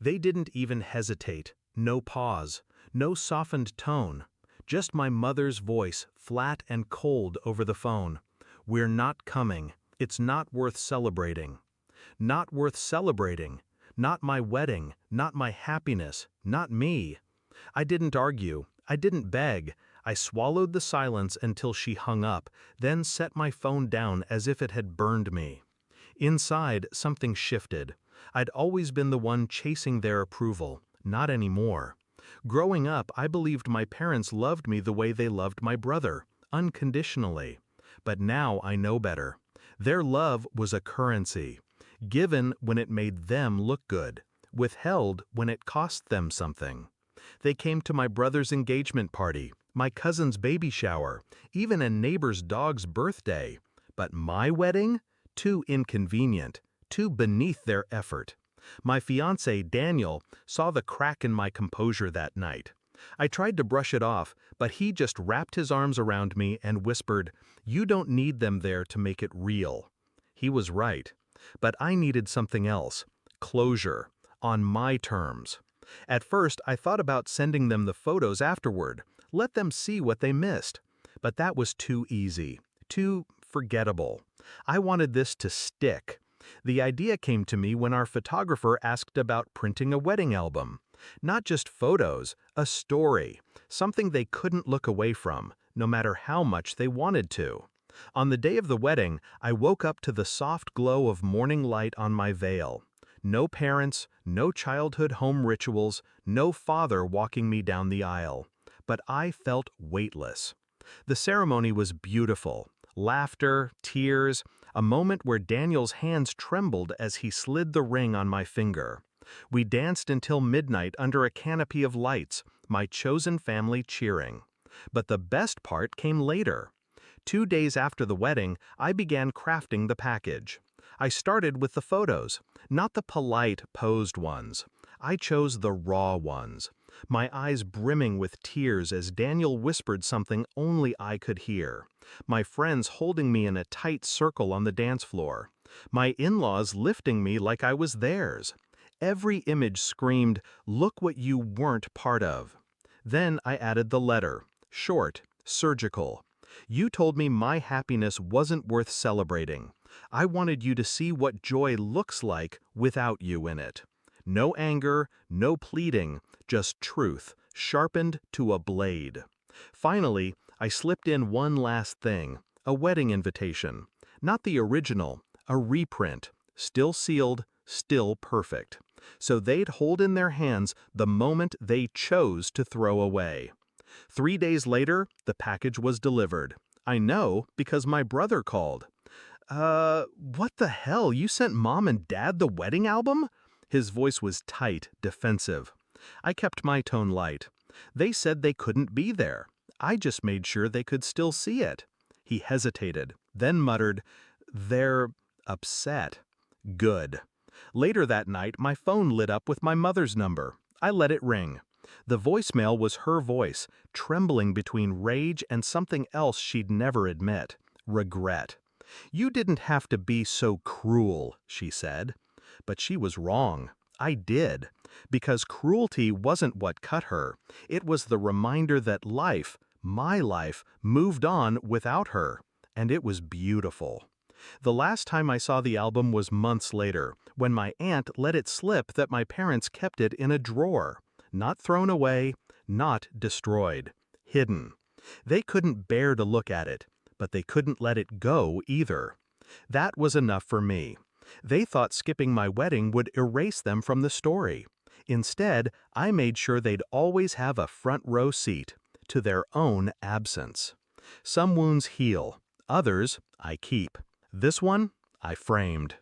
They didn't even hesitate, no pause, no softened tone, just my mother's voice, flat and cold over the phone. "We're not coming. It's not worth celebrating." Not worth celebrating. Not my wedding, not my happiness, not me. I didn't argue, I didn't beg. I swallowed the silence until she hung up, then set my phone down as if it had burned me. Inside, something shifted. I'd always been the one chasing their approval, not anymore. Growing up, I believed my parents loved me the way they loved my brother, unconditionally. But now I know better. Their love was a currency, given when it made them look good, withheld when it cost them something. They came to my brother's engagement party, my cousin's baby shower, even a neighbor's dog's birthday. But my wedding? Too inconvenient, too beneath their effort. My fiancé, Daniel, saw the crack in my composure that night. I tried to brush it off, but he just wrapped his arms around me and whispered, "You don't need them there to make it real." He was right. But I needed something else, closure, on my terms. At first, I thought about sending them the photos afterward, let them see what they missed. But that was too easy, too forgettable. I wanted this to stick. The idea came to me when our photographer asked about printing a wedding album. Not just photos, a story, something they couldn't look away from, no matter how much they wanted to. On the day of the wedding, I woke up to the soft glow of morning light on my veil. No parents, no childhood home rituals, no father walking me down the aisle. But I felt weightless. The ceremony was beautiful. Laughter, tears, a moment where Daniel's hands trembled as he slid the ring on my finger. We danced until midnight under a canopy of lights, my chosen family cheering. But the best part came later. 2 days after the wedding, I began crafting the package. I started with the photos, not the polite, posed ones. I chose the raw ones, my eyes brimming with tears as Daniel whispered something only I could hear. My friends holding me in a tight circle on the dance floor. My in-laws lifting me like I was theirs. Every image screamed, "Look what you weren't part of." Then I added the letter, short, surgical. You told me my happiness wasn't worth celebrating. I wanted you to see what joy looks like without you in it. No anger, no pleading, just truth, sharpened to a blade. Finally, I slipped in one last thing, a wedding invitation. Not the original, a reprint, still sealed, still perfect. So they'd hold in their hands the moment they chose to throw away. 3 days later, the package was delivered. I know because my brother called. What the hell? You sent Mom and Dad the wedding album?" His voice was tight, defensive. I kept my tone light. They said they couldn't be there. I just made sure they could still see it. He hesitated, then muttered, "They're upset." Good. Later that night, my phone lit up with my mother's number. I let it ring. The voicemail was her voice, trembling between rage and something else she'd never admit, regret. "You didn't have to be so cruel," she said. But she was wrong. I did. Because cruelty wasn't what cut her. It was the reminder that life, my life, moved on without her. And it was beautiful. The last time I saw the album was months later, when my aunt let it slip that my parents kept it in a drawer. Not thrown away, not destroyed. Hidden. They couldn't bear to look at it, but they couldn't let it go either. That was enough for me. They thought skipping my wedding would erase them from the story. Instead, I made sure they'd always have a front row seat to their own absence. Some wounds heal, others I keep. This one I framed.